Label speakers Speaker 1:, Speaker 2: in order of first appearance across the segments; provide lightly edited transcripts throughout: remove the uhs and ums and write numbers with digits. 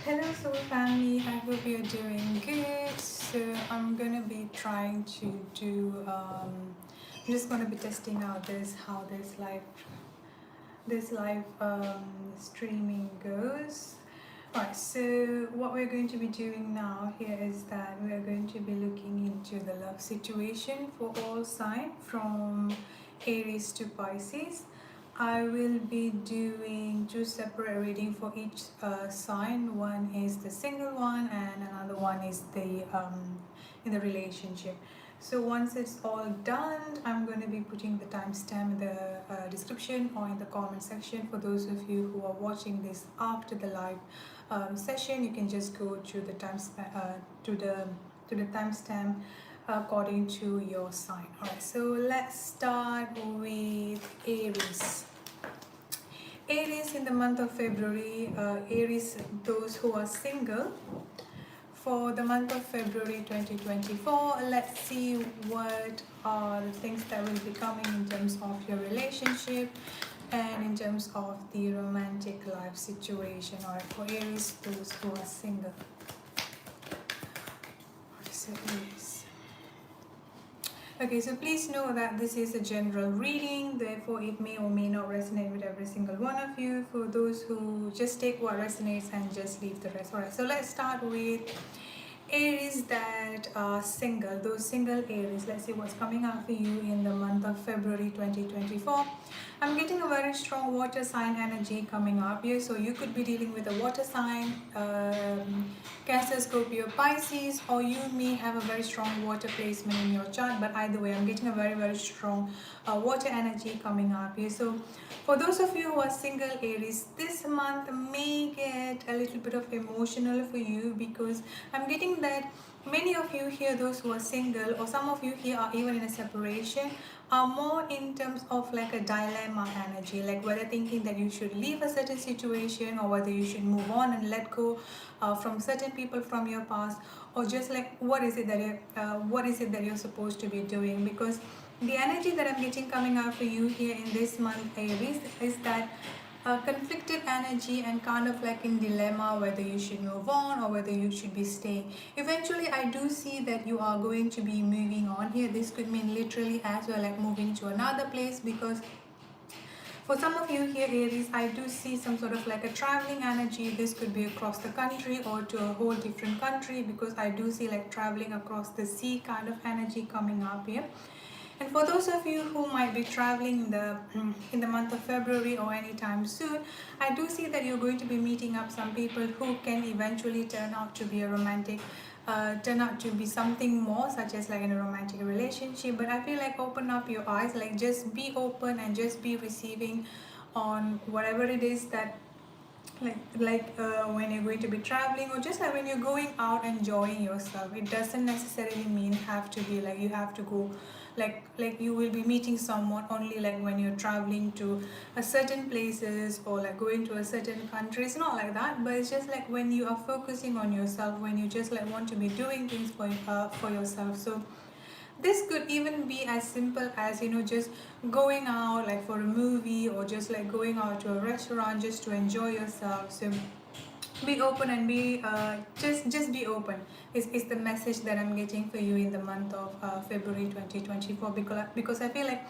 Speaker 1: Hello soul family, I hope you're doing good. So I'm gonna be trying to do I'm just gonna be testing out how this live streaming goes. Alright, so what we're going to be doing now here is that we are going to be looking into the love situation for all signs from Aries to Pisces. I will be doing two separate reading for each sign. One is the single one and another one is the in the relationship. So once it's all done, I'm going to be putting the timestamp in the description or in the comment section. For those of you who are watching this after the live session, you can just go to the timestamp according to your sign. Alright, so let's start with Aries. Aries in the month of February, Aries, those who are single, for the month of February 2024, let's see what are the things that will be coming in terms of your relationship and in terms of the romantic life situation. Alright, for Aries, those who are single. So Aries. Okay, so please know that this is a general reading, therefore it may or may not resonate with every single one of you. For those who just take what resonates and just leave the rest. Alright, so let's start with Aries that are single, those single Aries. Let's see what's coming out for you in the month of February 2024. I'm getting a very strong water sign energy coming up here, so you could be dealing with a water sign, Cancer, Scorpio, Pisces, or you may have a very strong water placement in your chart, but either way I'm getting a very strong water energy coming up here. So for those of you who are single Aries, this month may get a little bit of emotional for you, because I'm getting that many of you here, those who are single, or some of you here are even in a separation, are more in terms of like a dilemma energy, like whether thinking that you should leave a certain situation or whether you should move on and let go from certain people from your past, or just like what is it that you're supposed to be doing. Because the energy that I'm getting coming out for you here in this month Aries is that conflicted energy and kind of like in dilemma whether you should move on or whether you should be staying. Eventually I do see that you are going to be moving on here. This could mean literally as well, like moving to another place, because for some of you here Aries, I do see some sort of like a traveling energy. This could be across the country or to a whole different country, because I do see like traveling across the sea kind of energy coming up here. And for those of you who might be traveling in the month of February or anytime soon, I do see that you're going to be meeting up some people who can eventually turn out to be a romantic, turn out to be something more, such as like in a romantic relationship. But I feel like open up your eyes, like just be open and just be receiving on whatever it is that when you're going to be traveling, or just like when you're going out enjoying yourself. It doesn't necessarily mean have to be like you have to go like you will be meeting someone only like when you're traveling to a certain places or like going to a certain country. It's not like that, but it's just like when you are focusing on yourself, when you just like want to be doing things for yourself. So this could even be as simple as, you know, just going out like for a movie, or just like going out to a restaurant just to enjoy yourself. So be open and be just be open is the message that I'm getting for you in the month of February 2024. Because I feel like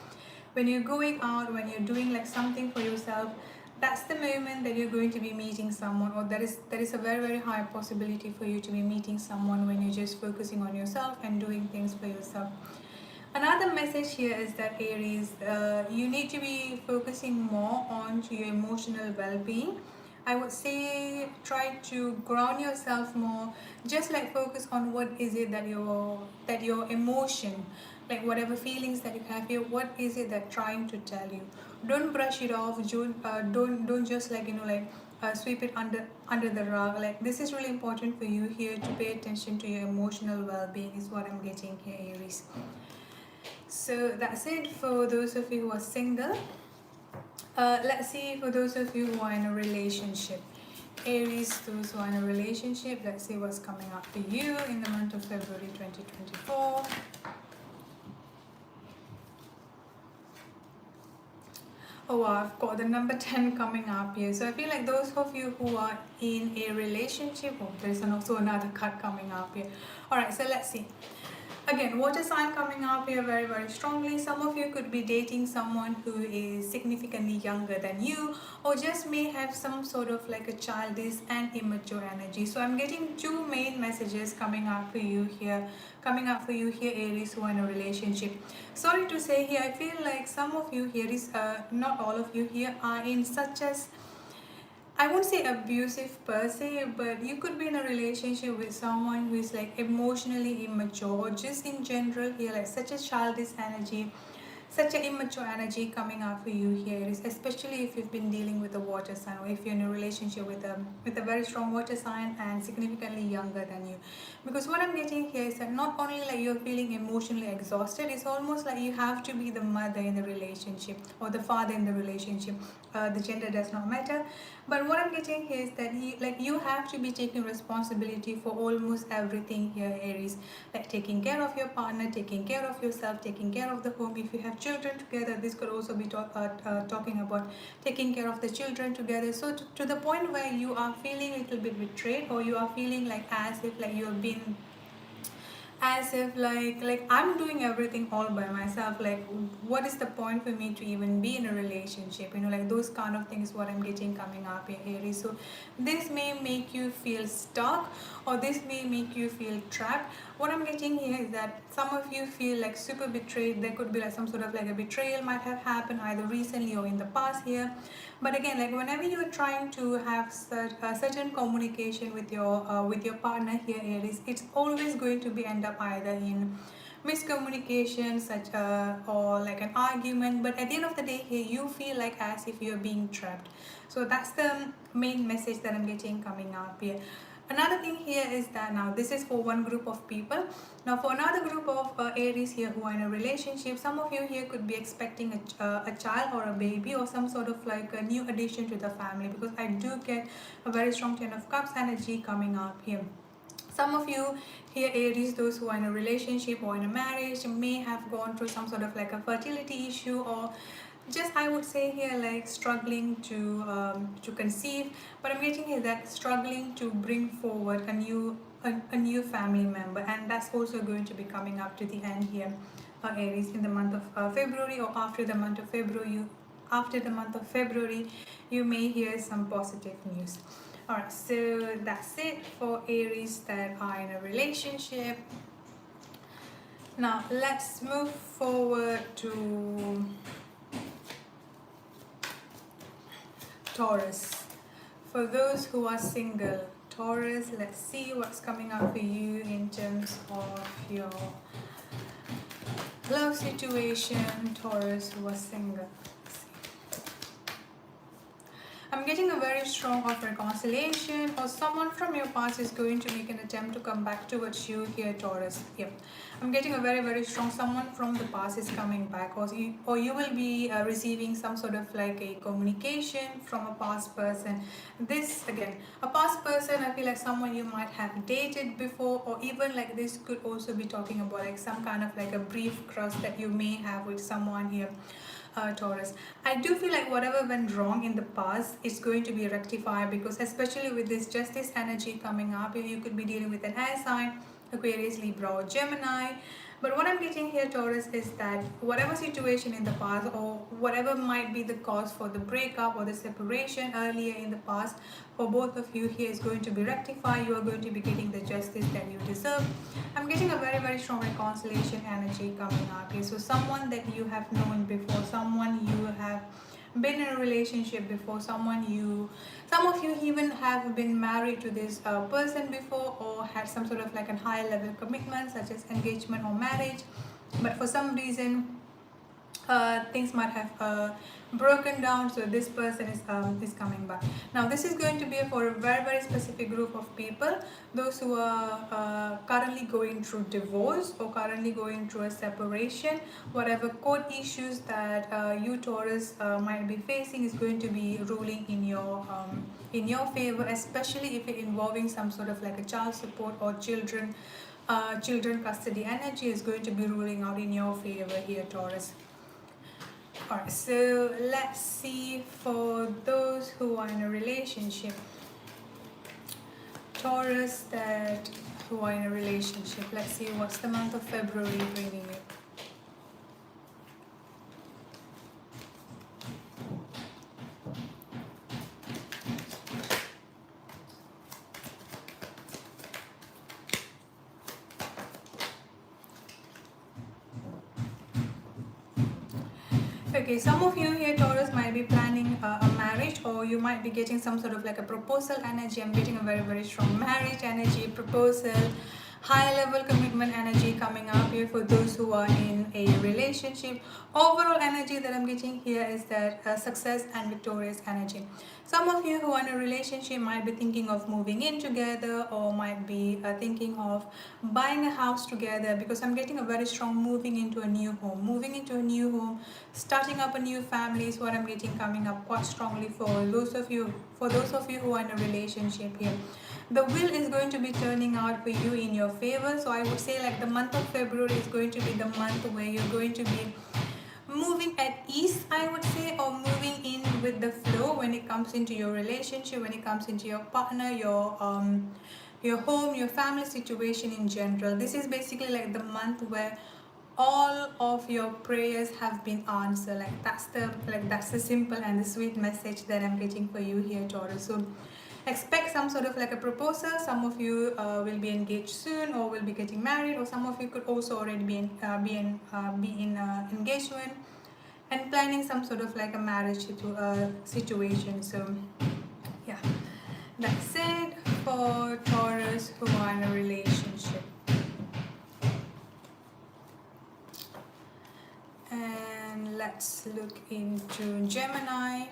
Speaker 1: when you're going out, when you're doing like something for yourself, that's the moment that you're going to be meeting someone, or there is a very high possibility for you to be meeting someone when you're just focusing on yourself and doing things for yourself. Another message here is that Aries, you need to be focusing more on to your emotional well-being. I would say try to ground yourself more. Just like focus on what is it that your emotion, like whatever feelings that you have here, what is it that trying to tell you. Don't brush it off. Don't just like, you know, like sweep it under the rug. Like this is really important for you here to pay attention to your emotional well-being is what I'm getting here, Aries. So that's it for those of you who are single. Let's see for those of you who are in a relationship. Aries, those who are in a relationship, let's see what's coming up for you in the month of February 2024. Oh wow, I've got the number 10 coming up here. So I feel like those of you who are in a relationship, oh, there's also another card coming up here. Alright, so let's see. Again, water sign coming up here very, very strongly. Some of you could be dating someone who is significantly younger than you, or just may have some sort of like a childish and immature energy. So I'm getting two main messages coming up for you here, Aries, who are in a relationship. Sorry to say here, I feel like some of you here is, not all of you here are in such as, I won't say abusive per se, but you could be in a relationship with someone who is like emotionally immature, or just in general here, like such a childish energy, such an immature energy coming out for you here, especially if you've been dealing with a water sign, or if you're in a relationship with a very strong water sign and significantly younger than you. Because what I'm getting here is that not only like you're feeling emotionally exhausted, it's almost like you have to be the mother in the relationship or the father in the relationship. The gender does not matter, but what I'm getting here is that you have to be taking responsibility for almost everything here, Aries, like taking care of your partner, taking care of yourself, taking care of the home. If you have children together, this could also be talking about taking care of the children together. So to the point where you are feeling a little bit betrayed, or you are feeling like as if like you're being, as if like I'm doing everything all by myself, like what is the point for me to even be in a relationship, like those kind of things, what I'm getting coming up here, Aries. So this may make you feel stuck, or this may make you feel trapped. What I'm getting here is that some of you feel like super betrayed. There could be like some sort of like a betrayal might have happened either recently or in the past here. But again, like whenever you're trying to have certain communication with your partner here, Aries, it's always going to be end up either in miscommunication, such or like an argument. But at the end of the day here, you feel like as if you're being trapped. So that's the main message that I'm getting coming up here. Another thing here is that now this is for one group of people. Now for another group of Aries here who are in a relationship, some of you here could be expecting a child or a baby, or some sort of like a new addition to the family, because I do get a very strong Ten of Cups energy coming up here. Some of you here, Aries, those who are in a relationship or in a marriage, may have gone through some sort of like a fertility issue, or just I would say here like struggling to conceive. But I'm getting here that struggling to bring forward a new family member, and that's also going to be coming up to the end here, Aries, in the month of February, or after the month of February you may hear some positive news. Alright, so that's it for Aries that are in a relationship. Now let's move forward to Taurus. For those who are single, Taurus, let's see what's coming up for you in terms of your love situation, Taurus who are single. I'm getting a very strong of reconciliation, or someone from your past is going to make an attempt to come back towards you here, Taurus. Yep. I'm getting a very, very strong someone from the past is coming back, or you will be receiving some sort of like a communication from a past person. This, again, a past person, I feel like someone you might have dated before, or even like this could also be talking about like some kind of like a brief crush that you may have with someone here. Taurus, I do feel like whatever went wrong in the past is going to be rectified, because especially with this justice energy coming up, you could be dealing with an air sign, Aquarius, Libra, or Gemini. But what I'm getting here, Taurus, is that whatever situation in the past, or whatever might be the cause for the breakup or the separation earlier in the past, for both of you here is going to be rectified. You are going to be getting the justice that you deserve. I'm getting a very, very strong reconciliation energy coming up here. So someone that you have known before, someone you have been in a relationship before, some of you even have been married to this person before, or had some sort of like a high level commitment such as engagement or marriage, but for some reason things might have broken down, so this person is coming back. Now this is going to be for a very, very specific group of people, those who are currently going through divorce, or currently going through a separation. Whatever court issues that you, Taurus, might be facing is going to be ruling in your favor, especially if it involving some sort of like a child support or children custody energy is going to be ruling out in your favor here, Taurus. Alright, so let's see for those who are in a relationship. Taurus that who are in a relationship. Let's see what's the month of February bringing you. Okay, some of you here, Taurus, might be planning a marriage, or you might be getting some sort of like a proposal energy. I'm getting a very, very strong marriage energy, proposal, high level commitment energy coming up here for those who are in a relationship. Overall energy that I'm getting here is that success and victorious energy. Some of you who are in a relationship might be thinking of moving in together, or might be thinking of buying a house together, because I'm getting a very strong moving into a new home. Moving into a new home, starting up a new family is what I'm getting coming up quite strongly for those of you. For those of you who are in a relationship here, the wheel is going to be turning out for you in your favor. So I would say like the month of February is going to be the month where you're going to be moving at ease, I would say, or moving in with the flow when it comes into your relationship, when it comes into your partner, your home, your family situation in general. This is basically like the month where all of your prayers have been answered. That's the simple and the sweet message that I'm getting for you here, Taurus. So expect some sort of like a proposal. Some of you will be engaged soon, or will be getting married, or some of you could also already be in engagement and planning some sort of like a marriage situation. So yeah, that's it for Taurus who are in a relationship. And let's look into Gemini,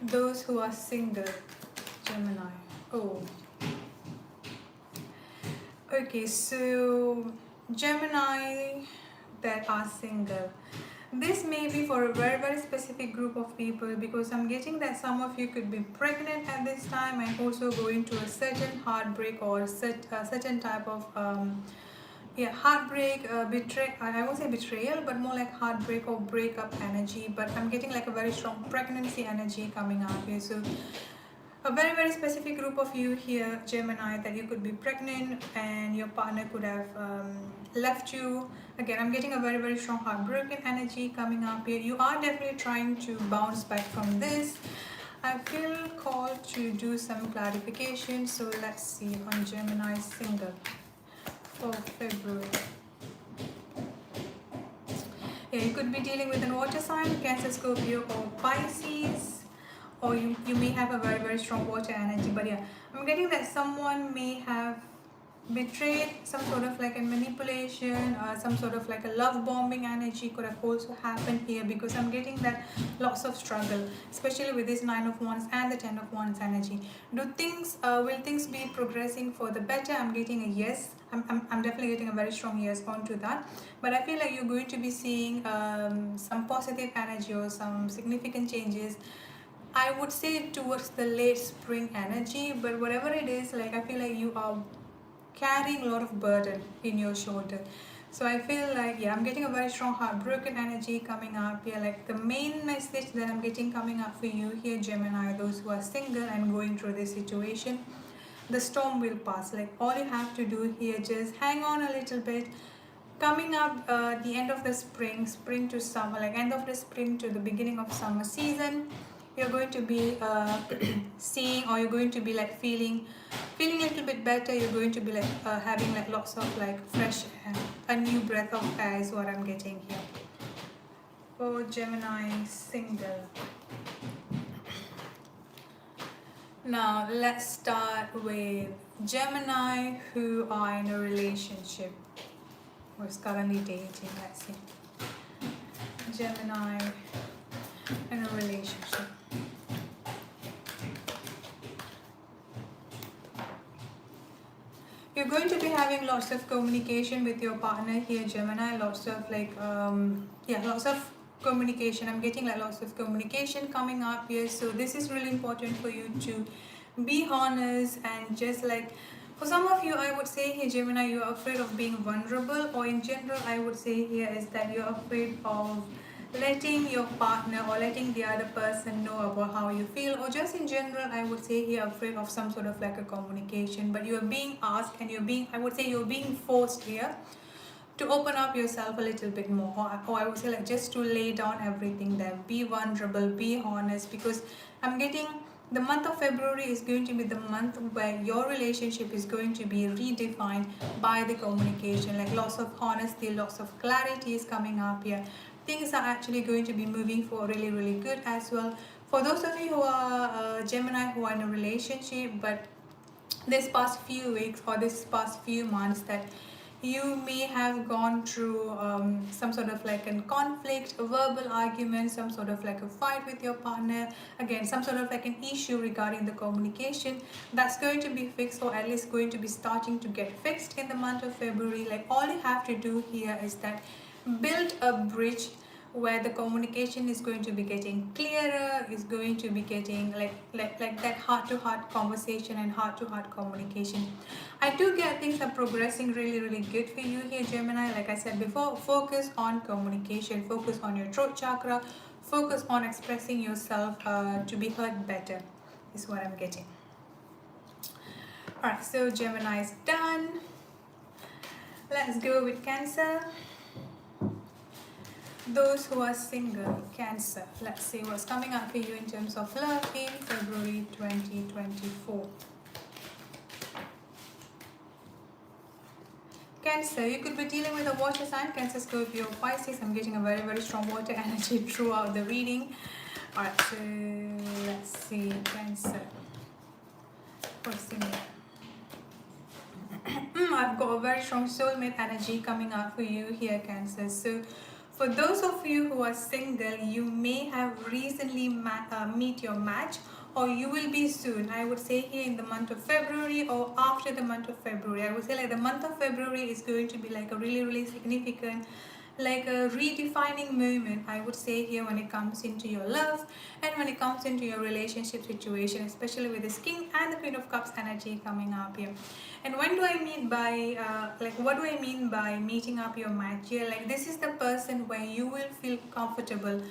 Speaker 1: those who are single. Gemini. Oh, okay, so Gemini that are single, this may be for a very, very specific group of people, because I'm getting that some of you could be pregnant at this time, and also going through a certain heartbreak, or certain type of heartbreak, I won't say betrayal, but more like heartbreak or breakup energy. But I'm getting like a very strong pregnancy energy coming out here. So a very, very specific group of you here, Gemini, that you could be pregnant and your partner could have left you. Again, I'm getting a very, very strong heartbroken energy coming up here. You are definitely trying to bounce back from this. I feel called to do some clarification. So let's see on Gemini single for February. Yeah, you could be dealing with an water sign, Cancer, Scorpio, or Pisces. Or you may have a very, very strong water energy. But yeah, I'm getting that someone may have betrayed, some sort of like a manipulation, some sort of like a love bombing energy could have also happened here, because I'm getting that lots of struggle, especially with this 9 of Wands and the 10 of Wands energy. Will things be progressing for the better? I'm getting a yes. I'm definitely getting a very strong yes onto that. But I feel like you're going to be seeing some positive energy or some significant changes, I would say, towards the late spring energy. But whatever it is, like I feel like you are carrying a lot of burden in your shoulder. So I feel like, yeah, I'm getting a very strong heartbroken energy coming up here. Like the main message that I'm getting coming up for you here, Gemini, those who are single and going through this situation, the storm will pass. Like all you have to do here, just hang on a little bit. Coming up the end of the spring to summer, like end of the spring to the beginning of summer season, you're going to be seeing, or you're going to be like feeling a little bit better. You're going to be like having like lots of like fresh air, a new breath of air is what I'm getting here for Gemini single. Now let's start with Gemini who are in a relationship or is currently dating. Let's see, Gemini in a relationship. You're going to be having lots of communication with your partner here, Gemini. Lots of like, lots of communication. I'm getting like lots of communication coming up here. So this is really important for you to be honest, and just like, for some of you, I would say here, Gemini, you're afraid of being vulnerable, or in general, I would say here is that you're afraid of letting your partner or letting the other person know about how you feel, or just in general, I would say you're afraid of some sort of like a communication, but you're being asked and you're being, I would say you're being forced here to open up yourself a little bit more, or I would say like just to lay down everything there, be vulnerable, be honest, because I'm getting the month of February is going to be the month where your relationship is going to be redefined by the communication, like lots of honesty, lots of clarity is coming up here. Things are actually going to be moving for really, really good as well. For those of you who are Gemini, who are in a relationship, but this past few weeks or this past few months that you may have gone through some sort of like a conflict, a verbal argument, some sort of like a fight with your partner, again some sort of like an issue regarding the communication, that's going to be fixed, or at least going to be starting to get fixed in the month of February. Like all you have to do here is that build a bridge where the communication is going to be getting clearer, is going to be getting like that heart-to-heart conversation and heart-to-heart communication. I do get things are progressing really, really good for you here, Gemini. Like I said before, focus on communication, focus on your throat chakra, focus on expressing yourself to be heard better, is what I'm getting. Alright, so Gemini is done. Let's go with Cancer. Those who are single, Cancer, let's see what's coming up for you in terms of love in February 2024. Cancer, you could be dealing with a water sign, Cancer, Scorpio, Pisces. I'm getting a very, very strong water energy throughout the reading. Alright, so let's see, Cancer. For single. I've got a very strong soulmate energy coming out for you here, Cancer. So for those of you who are single, you may have recently meet your match, or you will be soon. I would say here in the month of February or after the month of February. I would say like the month of February is going to be like a really, really significant, like a redefining moment, I would say here, when it comes into your love and when it comes into your relationship situation, especially with this King and the Queen of Cups energy coming up here. And when do I mean by what do I mean by meeting up your match here? Like this is the person where you will feel comfortable,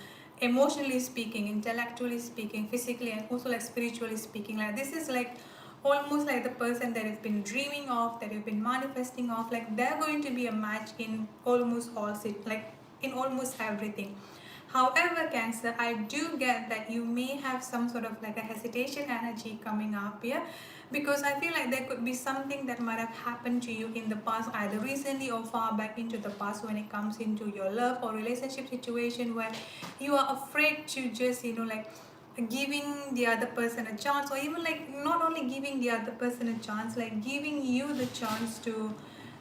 Speaker 1: emotionally speaking, intellectually speaking, physically, and also like spiritually speaking. Like this is like almost like the person that you've been dreaming of, that you've been manifesting of. Like they're going to be a match in almost all, like in almost everything. However, Cancer, I do get that you may have some sort of like a hesitation energy coming up here, because I feel like there could be something that might have happened to you in the past, either recently or far back into the past, when it comes into your love or relationship situation, where you are afraid to just, like giving the other person a chance, or even like not only giving the other person a chance, like giving you the chance to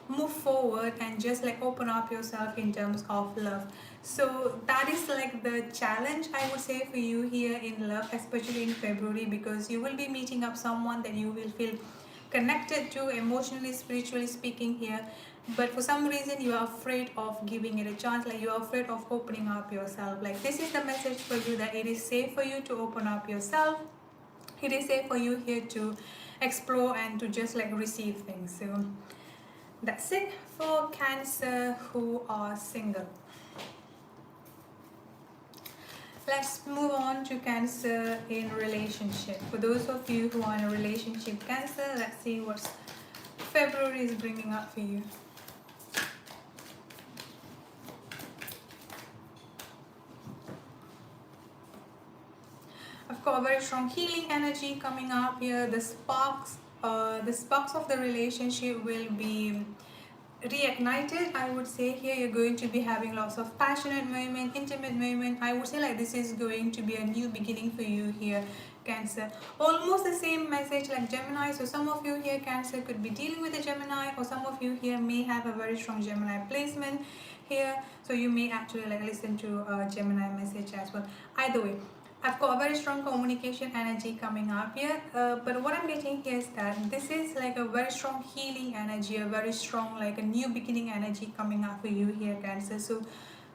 Speaker 1: move forward and just like open up yourself in terms of love. So that is like the challenge, I would say, for you here in love, especially in February, because you will be meeting up someone that you will feel connected to emotionally, spiritually speaking here, but for some reason you are afraid of giving it a chance, like you are afraid of opening up yourself. Like this is the message for you, that it is safe for you to open up yourself. It is safe for you here to explore and to just like receive things. So that's it for Cancer who are single. Let's move on to Cancer in relationship. For those of you who are in a relationship, Cancer, let's see what February is bringing up for you. I've got a very strong healing energy coming up here. The sparks of the relationship will be reignited, I would say. Here you're going to be having lots of passionate moment, intimate moment. I would say like this is going to be a new beginning for you here, Cancer. Almost the same message like Gemini. So some of you here, Cancer, could be dealing with a Gemini, or some of you here may have a very strong Gemini placement here, so you may actually like listen to a Gemini message as well. Either way, I've got a very strong communication energy coming up here, but what I'm getting here is that this is like a very strong healing energy, a very strong like a new beginning energy coming up for you here, Cancer. So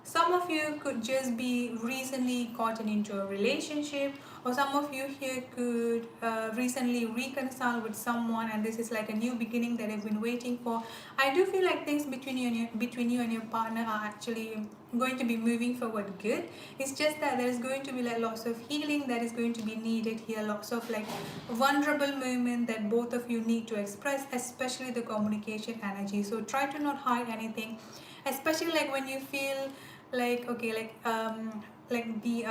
Speaker 1: Some of you could just be recently gotten into a relationship, or some of you here could recently reconcile with someone, and this is like a new beginning that you've been waiting for. I do feel like things between you and your partner are actually going to be moving forward good. It's just that there's going to be like lots of healing that is going to be needed here, lots of like vulnerable moment that both of you need to express, especially the communication energy. So try to not hide anything, especially like when you feel like, okay, like the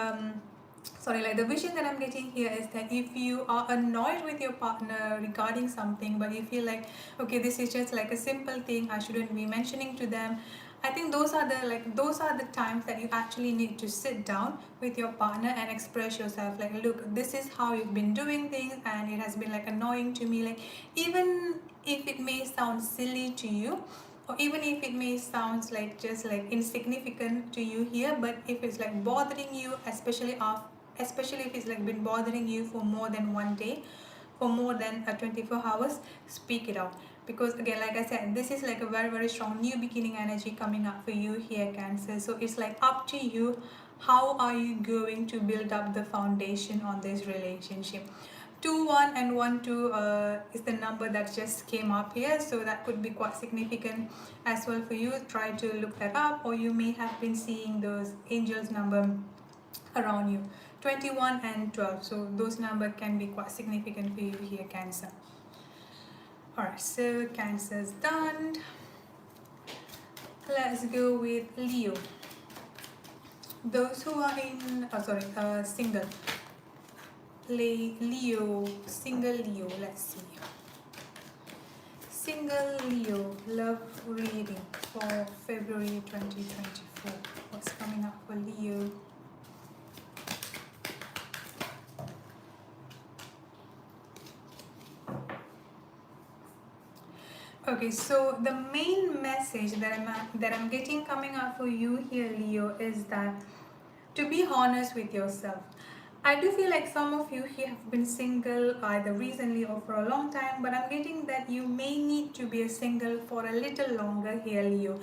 Speaker 1: sorry, like the vision that I'm getting here is that if you are annoyed with your partner regarding something, but you feel like, okay, this is just like a simple thing, I shouldn't be mentioning to them, I think those are the times that you actually need to sit down with your partner and express yourself, like, look, this is how you've been doing things and it has been like annoying to me, like even if it may sound silly to you, or even if it may sound like just like insignificant to you here, but if it's like bothering you, especially if it's like been bothering you for more than one day, for more than 24 hours, speak it out. Because again, like I said, this is like a very, very strong new beginning energy coming up for you here, Cancer. So it's like up to you, how are you going to build up the foundation on this relationship. 2 1 and 1 2 is the number that just came up here, so that could be quite significant as well for you. Try to look that up, or you may have been seeing those angels number around you, 21 and 12. So those numbers can be quite significant for you here, Cancer. Alright, so Cancer's done. Let's go with Leo. Those who are in single Leo, single Leo, let's see. Single Leo love reading for February 2024. What's coming up for Leo? Okay, so the main message that I'm getting coming up for you here, Leo, is that to be honest with yourself. I do feel like some of you here have been single either recently or for a long time, but I'm getting that you may need to be a single for a little longer here, Leo.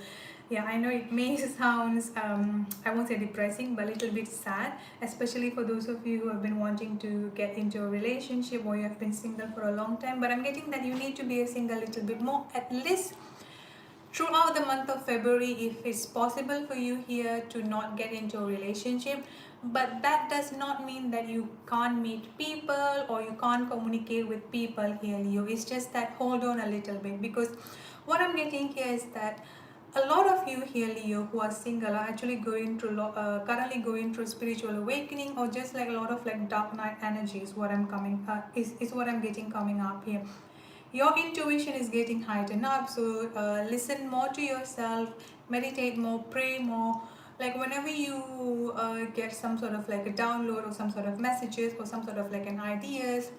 Speaker 1: Yeah, I know it may sound, I won't say depressing, but a little bit sad, especially for those of you who have been wanting to get into a relationship or you have been single for a long time. But I'm getting that you need to be a single a little bit more, at least throughout the month of February, if it's possible for you here to not get into a relationship. But that does not mean that you can't meet people or you can't communicate with people here, Leo. It's just that hold on a little bit, because what I'm getting here is that a lot of you here, Leo, who are single are actually going through currently going through spiritual awakening, or just like a lot of like dark night energy is what I'm what I'm getting coming up here. Your intuition is getting heightened up, so listen more to yourself, meditate more, pray more. Like whenever you get some sort of like a download or some sort of messages or some sort of like an ideas,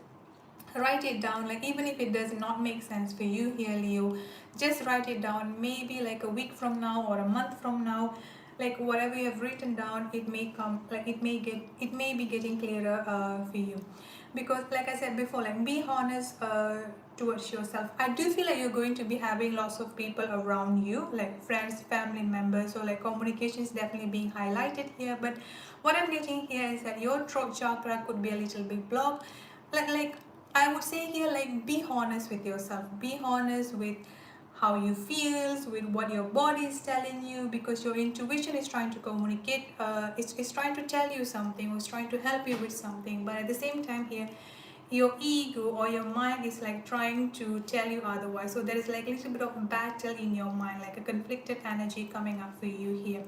Speaker 1: write it down. Like even if it does not make sense for you here, Leo, just write it down. Maybe like a week from now or a month from now, like whatever you have written down, it may come, like it may be getting clearer for you. Because like I said before, like be honest towards yourself. I do feel like you're going to be having lots of people around you, like friends, family members, so like communication is definitely being highlighted here. But what I'm getting here is that your throat chakra could be a little bit blocked. Like I would say here, like be honest with yourself, be honest with how you feel, with what your body is telling you, because your intuition is trying to communicate, it's trying to tell you something, or it's trying to help you with something. But at the same time here, your ego or your mind is like trying to tell you otherwise. So there is like a little bit of a battle in your mind, like a conflicted energy coming up for you here.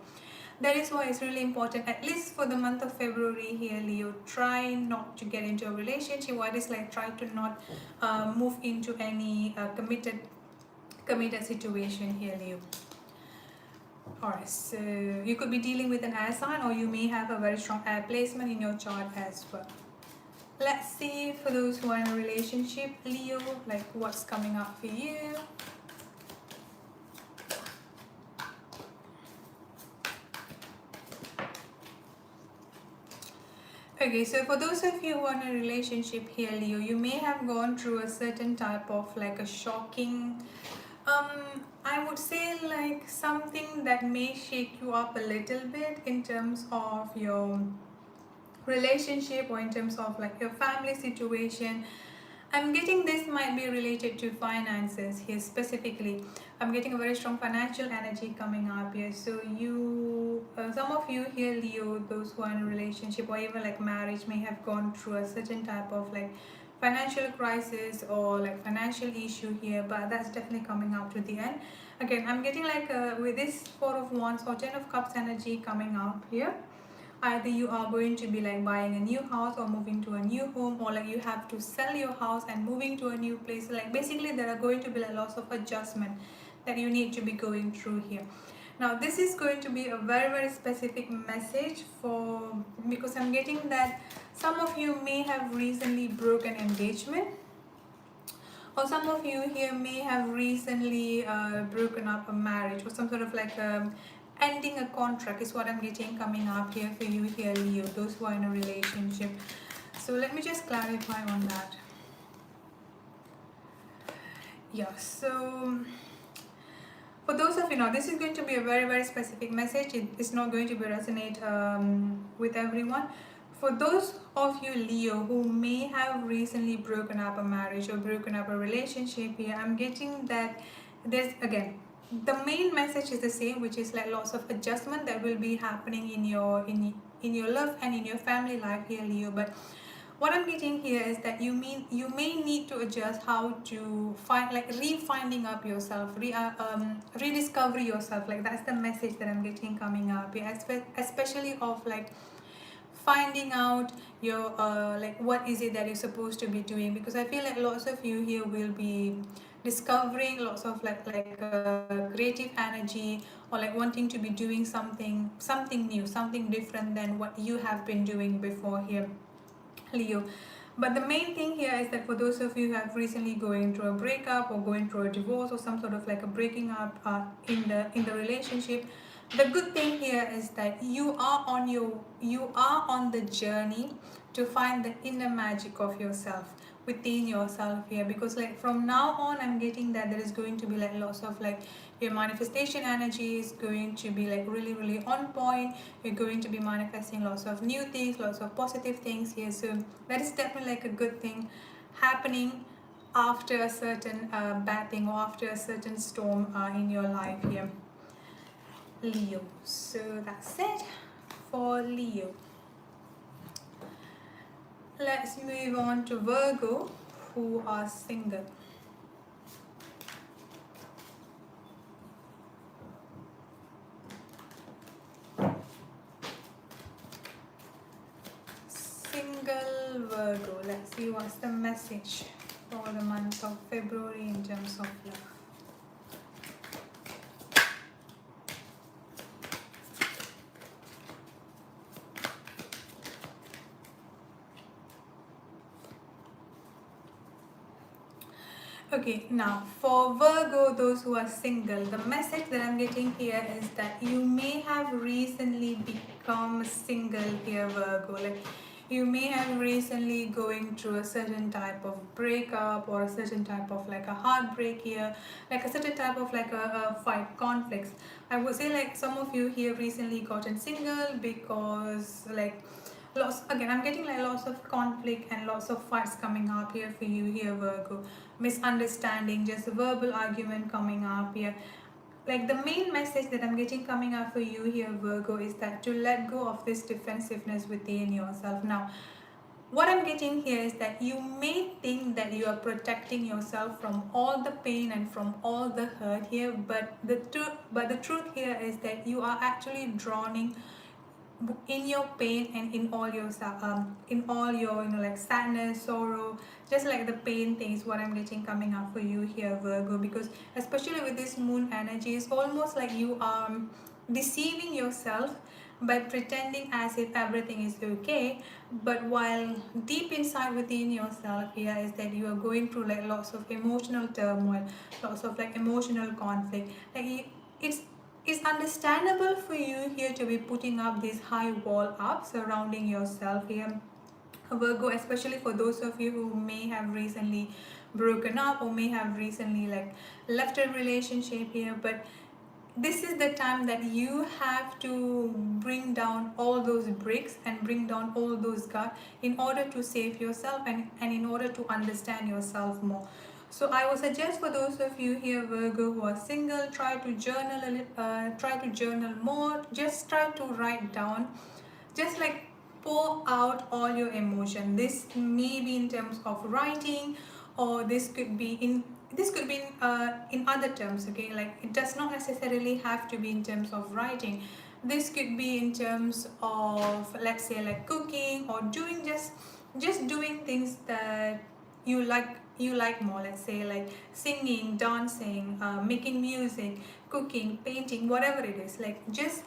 Speaker 1: That is why it's really important, at least for the month of February here, Leo, try not to get into a relationship. What is like, try to not move into any committed situation here, Leo. Alright, so you could be dealing with an air sign, or you may have a very strong air placement in your chart as well. Let's see for those who are in a relationship, Leo, like what's coming up for you. Okay, so for those of you who are in a relationship here, Leo, you may have gone through a certain type of like a shocking I would say like something that may shake you up a little bit in terms of your relationship or in terms of like your family situation. I'm getting this might be related to finances here specifically. I'm getting a very strong financial energy coming up here. So you, some of you here, Leo, those who are in a relationship or even like marriage, may have gone through a certain type of like financial crisis or like financial issue here. But that's definitely coming out to the end. Again, I'm getting like with this Four of Wands or Ten of Cups energy coming out here. Either you are going to be like buying a new house or moving to a new home, or like you have to sell your house and moving to a new place. Like basically there are going to be like lots of adjustment that you need to be going through here. Now this is going to be a very specific message for, because I'm getting that some of you may have recently broken engagement, or some of you here may have recently broken up a marriage or some sort of like ending a contract is what I'm getting coming up here for you here, Leo, those who are in a relationship. So let me just clarify on that. Yeah, so for those of you now, this is going to be a very specific message. It's not going to be resonate with everyone. For those of you, Leo, who may have recently broken up a marriage or broken up a relationship here, I'm getting that there's, again, the main message is the same, which is like lots of adjustment that will be happening in your love and in your family life here, Leo. But what I'm getting here is that you may need to adjust how to find, like refinding up yourself, rediscover yourself. Like that's the message that I'm getting coming up here, especially of like finding out your like what is it that you're supposed to be doing, because I feel like lots of you here will be discovering lots of like creative energy, or like wanting to be doing something new, something different than what you have been doing before here, Leo. But the main thing here is that for those of you who have recently going through a breakup or going through a divorce or some sort of like a breaking up in the relationship, the good thing here is that you are on the journey to find the inner magic of yourself within yourself here, because like from now on I'm getting that there is going to be like lots of like your manifestation energy is going to be like really on point. You're going to be manifesting lots of new things, lots of positive things here. So that is definitely like a good thing happening after a certain bad thing or after a certain storm in your life here, Leo. So that's it for Leo. Let's move on to Virgo, who are single. Single Virgo. Let's see what's the message for the month of February in terms of love. Okay, now for Virgo, those who are single, the message that I'm getting here is that you may have recently become single here, Virgo. Like you may have recently going through a certain type of breakup or a certain type of like a heartbreak here, like a certain type of like a fight, conflicts. I would say like some of you here recently gotten single because like lots, again I'm getting like lots of conflict and lots of fights coming up here for you here, Virgo. Misunderstanding, just a verbal argument coming up here. Like the main message that I'm getting coming up for you here, Virgo, is that to let go of this defensiveness within yourself. Now what I'm getting here is that you may think that you are protecting yourself from all the pain and from all the hurt here, but the truth here is that you are actually drowning in your pain and in all your like sadness, sorrow, just like the pain thing is what I'm getting coming up for you here, Virgo. Because especially with this moon energy, it's almost like you are deceiving yourself by pretending as if everything is okay, but while deep inside within yourself here is that you are going through like lots of emotional turmoil, lots of like emotional conflict. Like it's understandable for you here to be putting up this high wall up surrounding yourself here, Virgo, especially for those of you who may have recently broken up or may have recently like left a relationship here, but this is the time that you have to bring down all those bricks and bring down all those guards in order to save yourself and in order to understand yourself more. So I would suggest for those of you here, Virgo, who are single, try to journal try to journal more. Just try to write down, just like pour out all your emotion. This may be in terms of writing, or this could be in other terms. Okay, like it does not necessarily have to be in terms of writing. This could be in terms of, let's say, like cooking or doing just doing things that you like more. Let's say like singing, dancing, making music, cooking, painting, whatever it is. Like just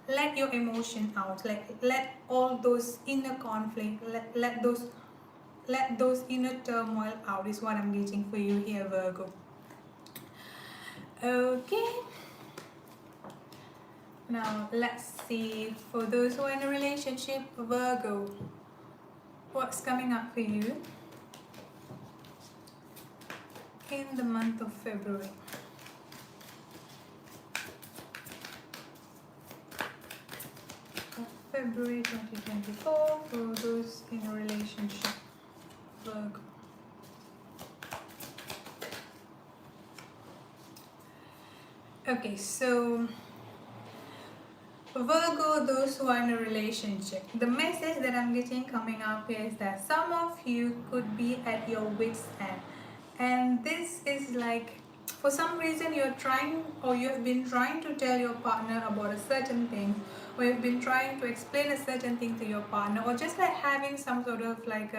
Speaker 1: let your emotion out, like let all those inner conflict, let those inner turmoil out is what I'm getting for you here, Virgo. Okay, now let's see, for those who are in a relationship, Virgo, what's coming up for you in the month of February. February 2024 for those in a relationship, Virgo. Okay, so Virgo, those who are in a relationship, the message that I'm getting coming up here is that some of you could be at your wit's end, and this is like, for some reason you're trying, or you've been trying to tell your partner about a certain thing, or you've been trying to explain a certain thing to your partner, or just like having some sort of like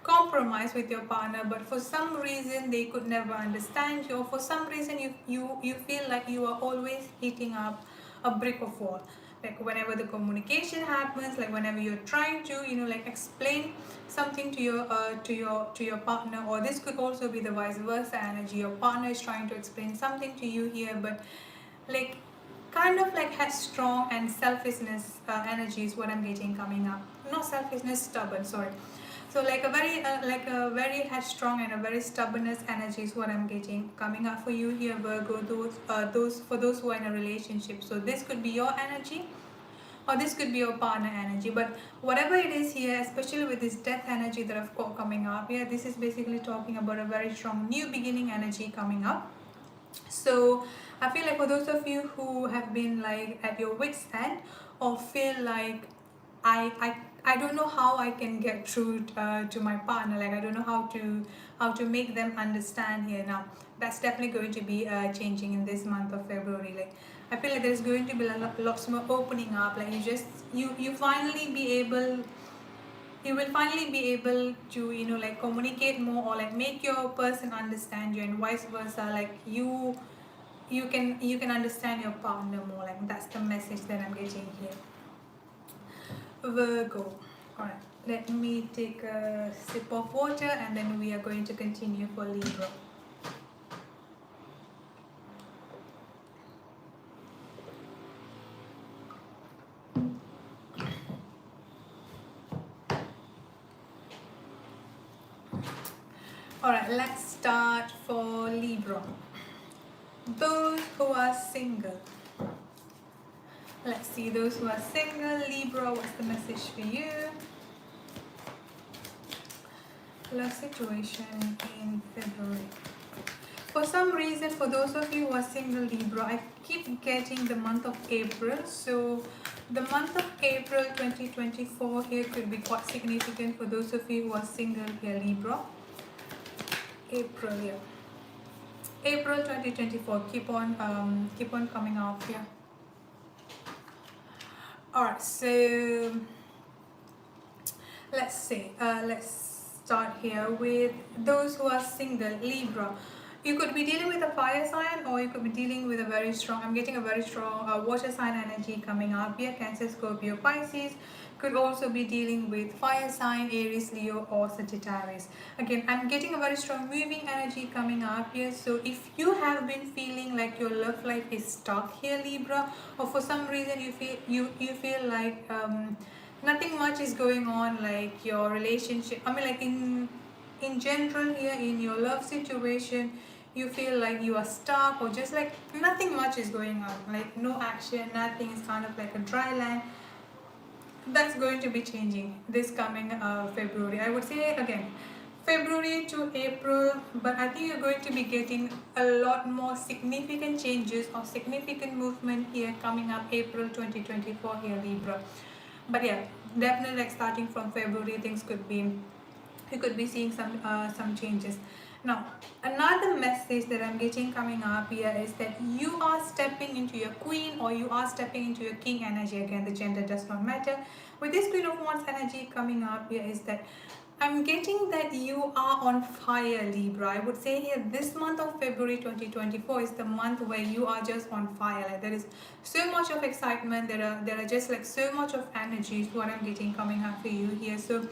Speaker 1: compromise with your partner, but for some reason they could never understand you, or for some reason you feel like you are always hitting up a brick of wall. Like whenever the communication happens, like whenever you're trying to like explain something to your partner, or this could also be the vice versa energy. Your partner is trying to explain something to you here, but like kind of like has strong and selfishness energy is what I'm getting coming up. Not selfishness, stubborn, sorry. So like a very headstrong and a very stubbornness energy is what I'm getting coming up for you here, Virgo. Those who are in a relationship. So this could be your energy, or this could be your partner energy. But whatever it is here, especially with this death energy that I've got coming up here, this is basically talking about a very strong new beginning energy coming up. So I feel like for those of you who have been like at your wit's end, or feel like I don't know how I can get through to my partner, like I don't know how to make them understand here. Now that's definitely going to be changing in this month of February. Like I feel like there's going to be lots more opening up. Like you finally be able, you will finally be able to like communicate more, or like make your person understand you, and vice versa. Like you can understand your partner more. Like that's the message that I'm getting here, Virgo. Alright, let me take a sip of water and then we are going to continue for Libra. Alright, let's start for Libra. Those who are single. Let's see, those who are single, Libra, what's the message for you? Love situation in February. For some reason, for those of you who are single, Libra, I keep getting the month of April. So the month of April 2024 here could be quite significant for those of you who are single here, Libra. April, yeah. April 2024, keep on coming out here. Alright, so let's see, let's start here with those who are single, Libra. You could be dealing with a fire sign, or you could be dealing with a very strong, I'm getting a very strong water sign energy coming up here, Cancer, Scorpio, Pisces. Could also be dealing with fire sign, Aries, Leo, or Sagittarius. Again, I'm getting a very strong moving energy coming up here. So if you have been feeling like your love life is stuck here, Libra, or for some reason you feel like nothing much is going on, like your relationship, I mean like in general here in your love situation, you feel like you are stuck, or just like nothing much is going on, like no action, nothing, is kind of like a dry land. That's going to be changing this coming February, I would say. Again, February to April, but I think you're going to be getting a lot more significant changes or significant movement here coming up April 2024 here, Libra. But yeah, definitely like starting from February, things could be, you could be seeing some changes. Now, another message that I'm getting coming up here is that you are stepping into your queen, or you are stepping into your king energy. Again, the gender does not matter. With this Queen of Wands energy coming up here is that I'm getting that you are on fire, Libra. I would say here this month of February 2024 is the month where you are just on fire. Like there is so much of excitement. There are just like so much of energy is what I'm getting coming up for you here. So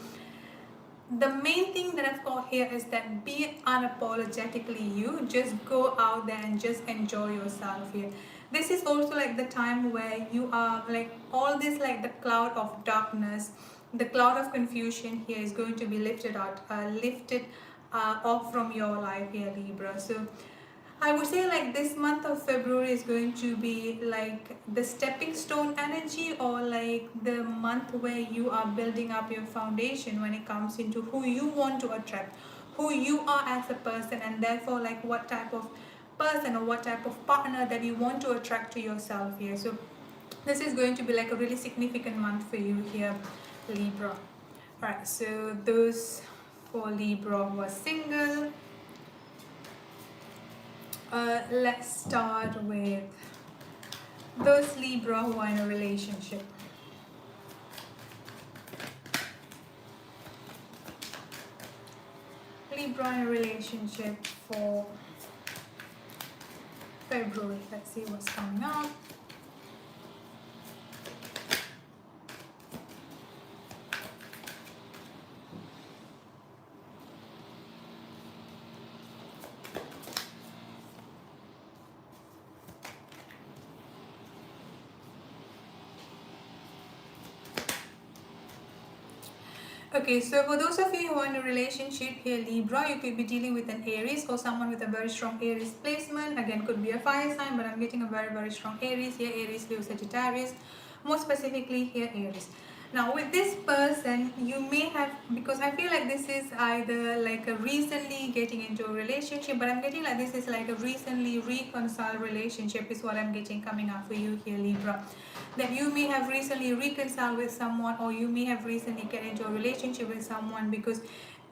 Speaker 1: the main thing that I've got here is that be unapologetically you. Just go out there and just enjoy yourself here. This is also like the time where you are like all this, like the cloud of darkness, the cloud of confusion here is going to be lifted off from your life here, Libra. So I would say like this month of February is going to be like the stepping stone energy, or like the month where you are building up your foundation when it comes into who you want to attract, who you are as a person, and therefore like what type of person or what type of partner that you want to attract to yourself here. So this is going to be like a really significant month for you here, Libra. Alright, so those for Libra who are single, let's start with those Libra who are in a relationship. Libra in a relationship for February. Let's see what's coming up. Okay, so for those of you who are in a relationship here, Libra, you could be dealing with an Aries or someone with a very strong Aries placement. Again, could be a fire sign, but I'm getting a very strong Aries here. Aries, Leo, Sagittarius. More specifically here, Aries. Now with this person, you may have, because I feel like this is either like a recently getting into a relationship, but I'm getting like this is like a recently reconciled relationship is what I'm getting coming up for you here, Libra. That you may have recently reconciled with someone, or you may have recently get into a relationship with someone, because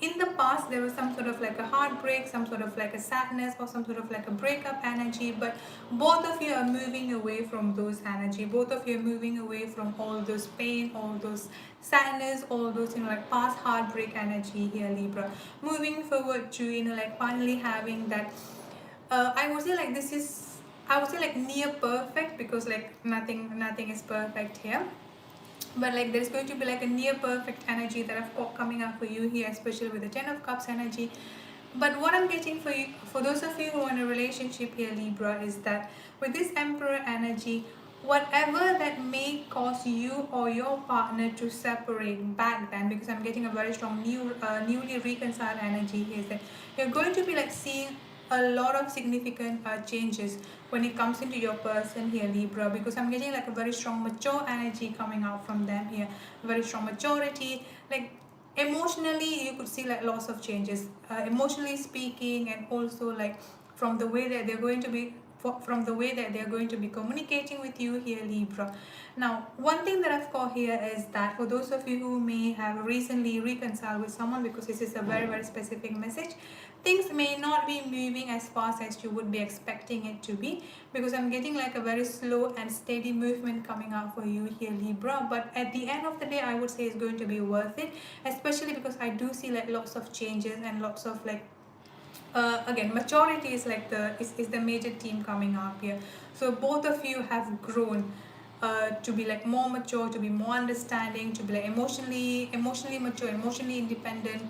Speaker 1: in the past there was some sort of like a heartbreak, some sort of like a sadness, or some sort of like a breakup energy, but both of you are moving away from those energy. Both of you are moving away from all those pain, all those sadness, all those like past heartbreak energy here, Libra. Moving forward to like finally having that I would say like this is, I would say like near perfect, because like nothing is perfect here, but like there's going to be like a near perfect energy that I've got coming up for you here, especially with the 10 of Cups energy. But what I'm getting for you, for those of you who are in a relationship here, Libra, is that with this Emperor energy, whatever that may cause you or your partner to separate back then, because I'm getting a very strong newly reconciled energy here, is that you're going to be like seeing a lot of significant changes when it comes into your person here, Libra, because I'm getting like a very strong mature energy coming out from them here, very strong maturity, like emotionally you could see like lots of changes, emotionally speaking, and also like from the way that they're going to be, from the way that they're going to be communicating with you here, Libra. Now one thing that I've got here is that for those of you who may have recently reconciled with someone, because this is a very specific message, things may not be moving as fast as you would be expecting it to be, because I'm getting like a very slow and steady movement coming out for you here, Libra. But at the end of the day, I would say it's going to be worth it, especially because I do see like lots of changes and lots of like again, maturity is like is the major theme coming up here. So both of you have grown to be like more mature, to be more understanding, to be like emotionally mature, emotionally independent.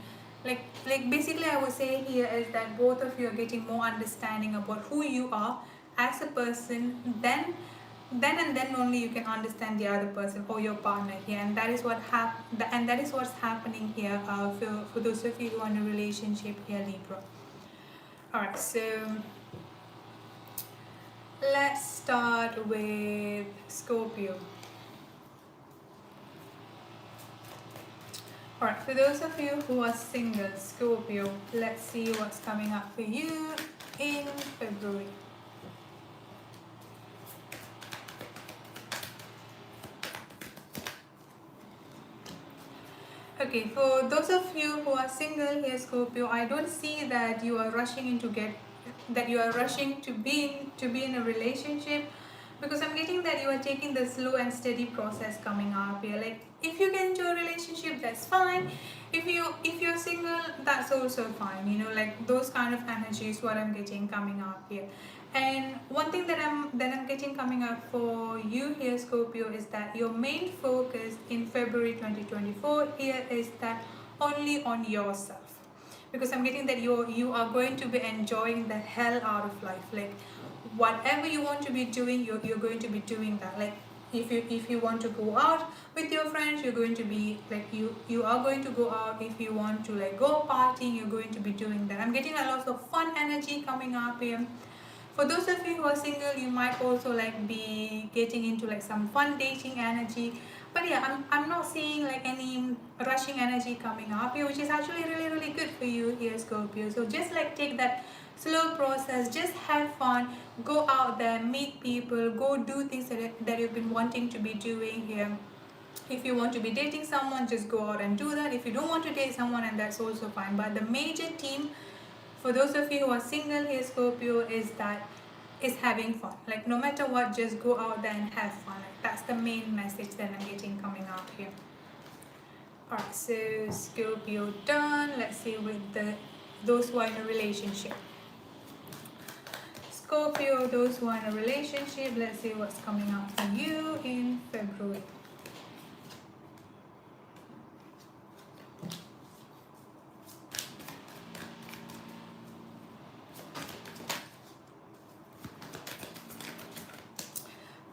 Speaker 1: Like basically I would say here is that both of you are getting more understanding about who you are as a person, then then and then only you can understand the other person or your partner here, and that is what's happening here for those of you who are in a relationship here, Libra. All right, so let's start with Scorpio. Alright, for those of you who are single, Scorpio, let's see what's coming up for you in February. Okay, for those of you who are single here, Scorpio, I don't see that you are rushing to be in a relationship, because I'm getting that you are taking the slow and steady process coming up here. Like, if you get into a relationship, that's fine. If you're single, that's also fine. You know, like those kind of energies what I'm getting coming up here. And one thing that I'm getting coming up for you here, Scorpio, is that your main focus in February 2024 here is that only on yourself, because I'm getting that you are going to be enjoying the hell out of life. Like, whatever you want to be doing, you're going to be doing that. Like, if you want to go out with your friends, you're going to be like, you are going to go out. If you want to like go partying, you're going to be doing that. I'm getting a lot of fun energy coming up here. For those of you who are single, you might also like be getting into like some fun dating energy. But yeah, I'm not seeing like any rushing energy coming up here, which is actually really, really good for you here, Scorpio. So just like take that slow process, just have fun, go out there, meet people, go do things that you've been wanting to be doing here. If you want to be dating someone, just go out and do that. If you don't want to date someone, and that's also fine. But the major theme for those of you who are single here, Scorpio, is having fun. Like, no matter what, just go out there and have fun. Like, that's the main message that I'm getting coming out here. Alright, so Scorpio done. Let's see with those who are in a relationship. Scorpio, those who are in a relationship, let's see what's coming up for you in February.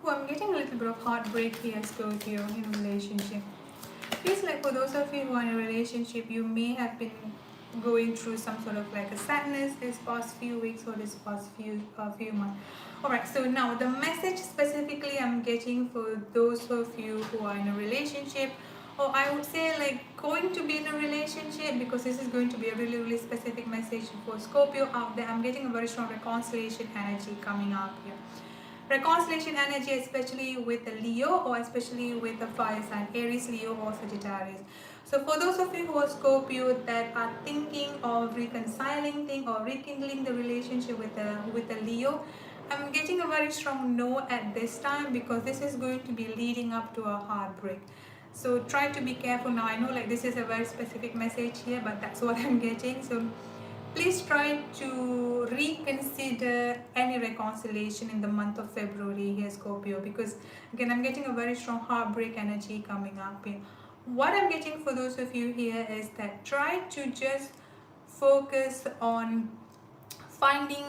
Speaker 1: I'm getting a little bit of heartbreak here, Scorpio, in a relationship. Feels like for those of you who are in a relationship, you may have been going through some sort of like a sadness this past few weeks or this past few months. Alright, so now the message specifically I'm getting for those of you who are in a relationship, or I would say like going to be in a relationship, because this is going to be a really, really specific message for Scorpio out there. I'm getting a very strong reconciliation energy coming up here. Reconciliation energy, especially with a Leo, or especially with a fire sign, Aries, Leo, or Sagittarius. So for those of you who are Scorpio that are thinking of reconciling things or rekindling the relationship with a Leo, I'm getting a very strong no at this time, because this is going to be leading up to a heartbreak. So try to be careful. Now I know like this is a very specific message here, but that's what I'm getting. So please try to reconsider any reconciliation in the month of February here, Scorpio, because again, I'm getting a very strong heartbreak energy coming up here. What I'm getting for those of you here is that try to just focus on finding,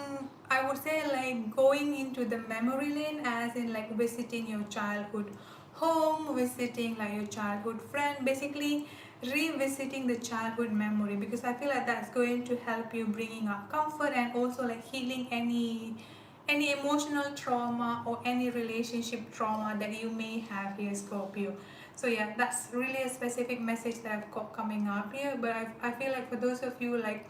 Speaker 1: I would say, like going into the memory lane, as in like visiting your childhood home, visiting like your childhood friend, basically revisiting the childhood memory, because I feel like that's going to help you bringing up comfort and also like healing any emotional trauma or any relationship trauma that you may have here, Scorpio. So yeah, that's really a specific message that I've got coming up here. But I feel like for those of you, like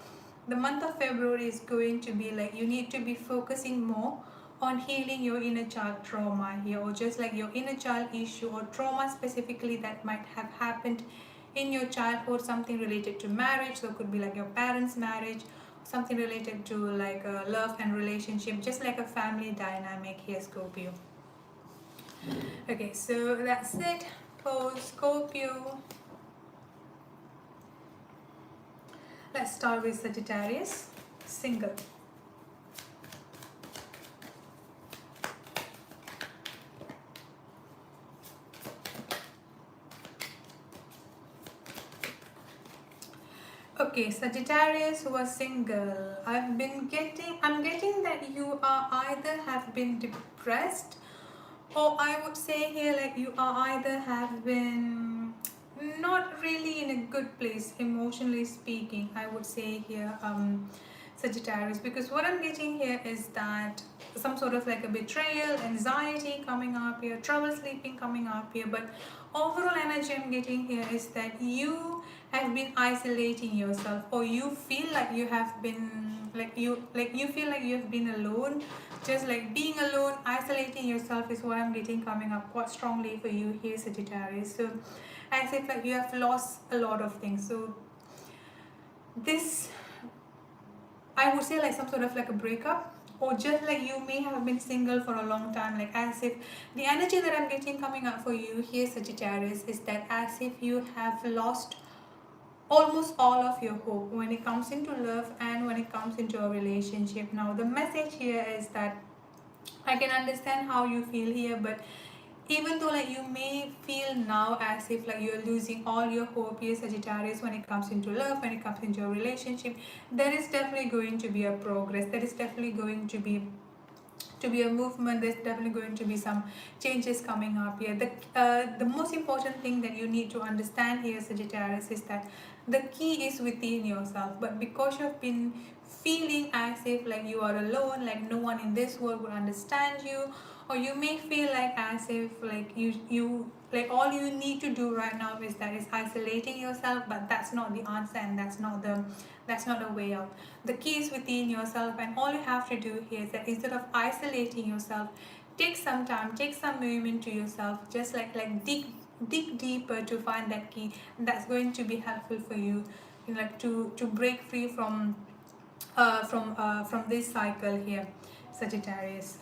Speaker 1: the month of February is going to be like you need to be focusing more on healing your inner child trauma here, or just like your inner child issue or trauma specifically that might have happened in your childhood, something related to marriage. So it could be like your parents' marriage, something related to like a love and relationship, just like a family dynamic here, Scorpio. Okay, so that's it for Scorpio. Let's start with Sagittarius, single. Okay, Sagittarius who are single, I'm getting that you are either have been depressed, Or I would say here, like you are either have been not really in a good place emotionally speaking, I would say here, Sagittarius, because what I'm getting here is that some sort of like a betrayal, anxiety coming up here, trouble sleeping coming up here. But overall energy I'm getting here is that you have been isolating yourself, or you feel like you have been you feel like you have been alone. Just like being alone, isolating yourself is what I'm getting coming up quite strongly for you here, Sagittarius. So as if like you have lost a lot of things. So this, I would say, like some sort of like a breakup, or just like you may have been single for a long time, like as if the energy that I'm getting coming up for you here, Sagittarius, is that as if you have lost almost all of your hope when it comes into love and when it comes into a relationship. Now the message here is that I can understand how you feel here, but even though like you may feel now as if like you're losing all your hope here, Sagittarius, when it comes into love, when it comes into a relationship, there is definitely going to be a progress. There is definitely going to be a movement. There's definitely going to be some changes coming up here. The most important thing that you need to understand here, Sagittarius, is that the key is within yourself. But because you've been feeling as if like you are alone, like no one in this world will understand you, or you may feel like as if like you like all you need to do right now is that is isolating yourself, but that's not the answer, and that's not the way out. The key is within yourself, and all you have to do here is that instead of isolating yourself, take some time, take some moment to yourself, just like dig deeper to find that key, and that's going to be helpful for you, you know, like to break free from this cycle here, Sagittarius.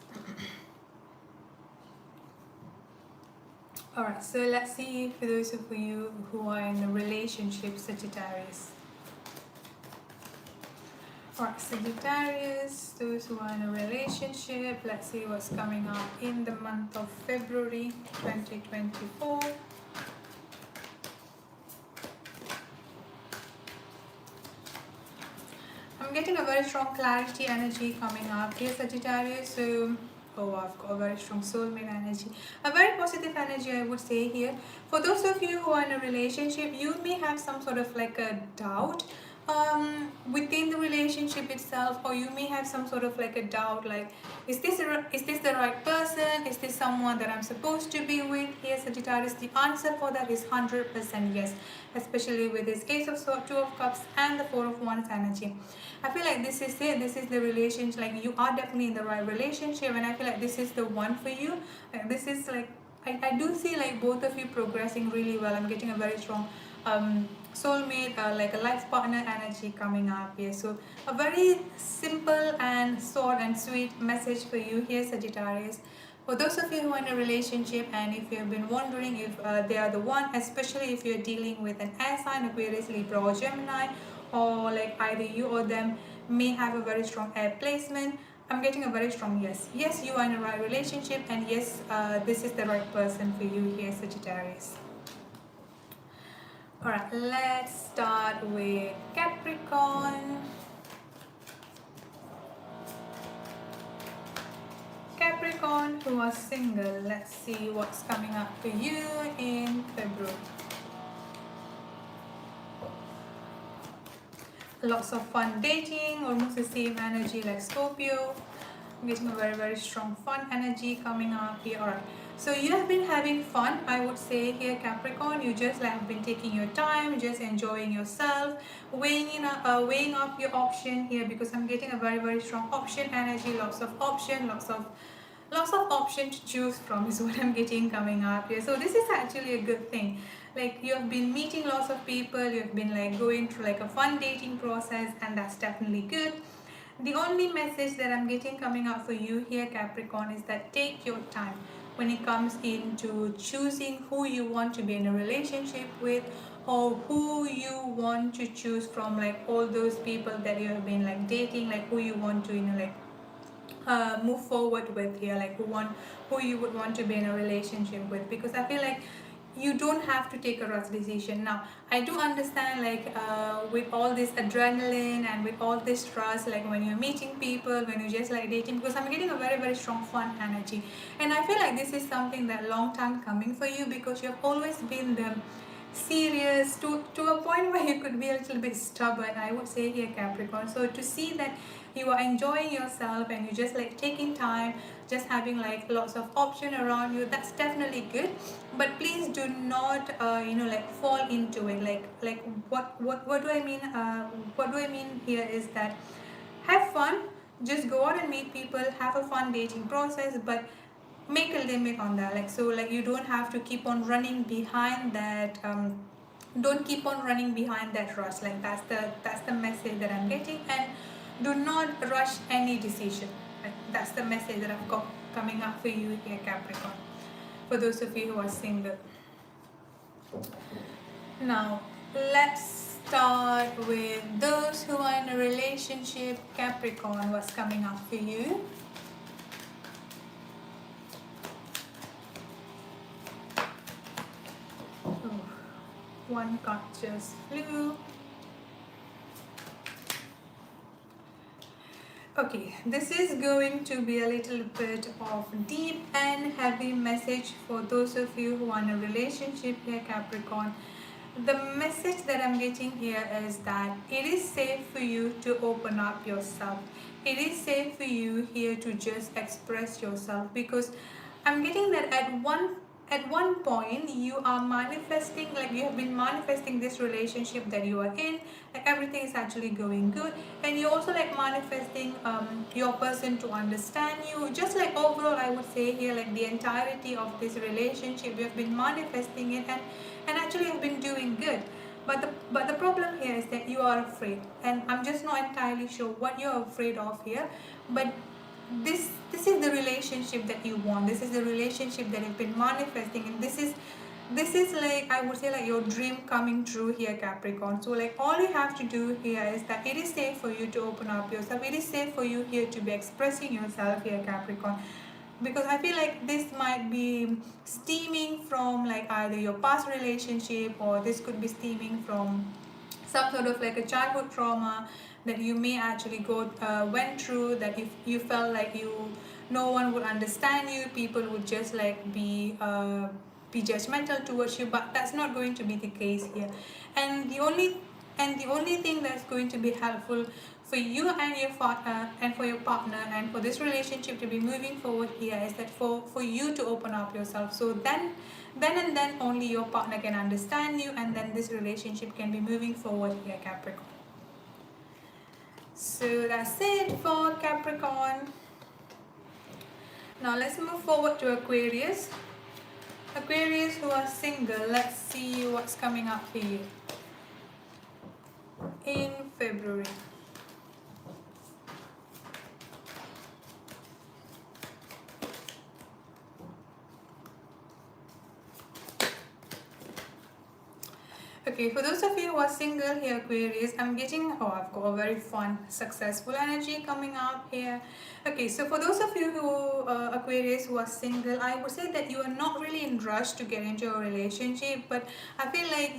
Speaker 1: Alright, so let's see for those of you who are in a relationship, Sagittarius. Alright, Sagittarius, those who are in a relationship, let's see what's coming up in the month of February 2024. I'm getting a very strong clarity energy coming up here, Sagittarius. So, oh, I've got a very strong soulmate energy, a very positive energy, I would say here. For those of you who are in a relationship, you may have some sort of like a doubt within the relationship itself, or you may have some sort of like a doubt, like is this the right person, is this someone that I'm supposed to be with here, Sagittarius? The answer for that is 100% yes, especially with this Ace of Swords, Two of Cups, and the Four of Wands energy. I feel like this is it, this is the relationship, like you are definitely in the right relationship, and I feel like this is the one for you. Like this is like I do see like both of you progressing really well. I'm getting a very strong soulmate, like a life partner energy coming up here. So a very simple and short and sweet message for you here, Sagittarius. For those of you who are in a relationship, and if you have been wondering if they are the one, especially if you're dealing with an air sign, Aquarius, Libra, or Gemini, or like either you or them may have a very strong air placement, I'm getting a very strong yes. Yes, you are in a right relationship, and yes, this is the right person for you here, Sagittarius. Alright, let's start with Capricorn. Capricorn who are single, let's see what's coming up for you in February. Lots of fun dating, almost the same energy like Scorpio. I'm getting a very, very strong fun energy coming up here. Alright, so you have been having fun, I would say here, Capricorn. You just have been taking your time, just enjoying yourself, weighing up your option here, because I'm getting a very, very strong option energy. Lots of option, lots of option to choose from is what I'm getting coming up here. So this is actually a good thing. Like you have been meeting lots of people, you have been like going through like a fun dating process, and that's definitely good. The only message that I'm getting coming up for you here, Capricorn, is that take your time when it comes into choosing who you want to be in a relationship with, or who you want to choose from, like all those people that you have been like dating, like who you want to, you know, like move forward with here, like who you would want to be in a relationship with. Because I feel like you don't have to take a rush decision. Now I do understand, like with all this adrenaline and with all this trust, like when you're meeting people, when you're just like dating, because I'm getting a very strong fun energy, and I feel like this is something that long time coming for you, because you have always been the serious to a point where you could be a little bit stubborn, I would say here, Capricorn. So to see that you are enjoying yourself and you're just like taking time, just having like lots of option around you, that's definitely good. But please do not like fall into it. Like what do I mean, what do I mean here is that have fun, just go out and meet people, have a fun dating process, but make a limit on that. Like, so like you don't have to keep on running behind that, don't keep on running behind that rush. Like that's the message that I'm getting. And do not rush any decision. Like, that's the message that I've got coming up for you here, Capricorn, for those of you who are single. Now let's start with those who are in a relationship, Capricorn. What's coming up for you? Oh, one card just flew. Okay, this is going to be a little bit of deep and heavy message for those of you who are in a relationship here, Capricorn. The message that I'm getting here is that it is safe for you to open up yourself. It is safe for you here to just express yourself, because I'm getting that at one point you are manifesting, like you have been manifesting this relationship that you are in, like everything is actually going good, and you're also like manifesting your person to understand you. Just like overall, I would say here, like the entirety of this relationship, you have been manifesting it, and actually have been doing good. But the problem here is that you are afraid, and I'm just not entirely sure what you're afraid of here. But this is the relationship that you want. This is the relationship that you've been manifesting, and this is like, I would say, like your dream coming true here, Capricorn. So like all you have to do here is that it is safe for you to open up yourself. It is safe for you here to be expressing yourself here, Capricorn, because I feel like this might be stemming from like either your past relationship, or this could be stemming from some sort of like a childhood trauma that you may actually went through, that if you felt like no one would understand you, people would just like be judgmental towards you. But that's not going to be the case here. And the only thing that's going to be helpful for you and your partner, and for your partner, and for this relationship to be moving forward here, is that for you to open up yourself. So then and then only your partner can understand you, and then this relationship can be moving forward here, Capricorn. So that's it for Capricorn. Now let's move forward to Aquarius. Aquarius who are single, let's see what's coming up for you in February. Okay, for those of you who are single here, Aquarius, I'm getting, I've got a very fun, successful energy coming up here. Okay, so for those of you who, Aquarius, who are single, I would say that you are not really in rush to get into a relationship, but I feel like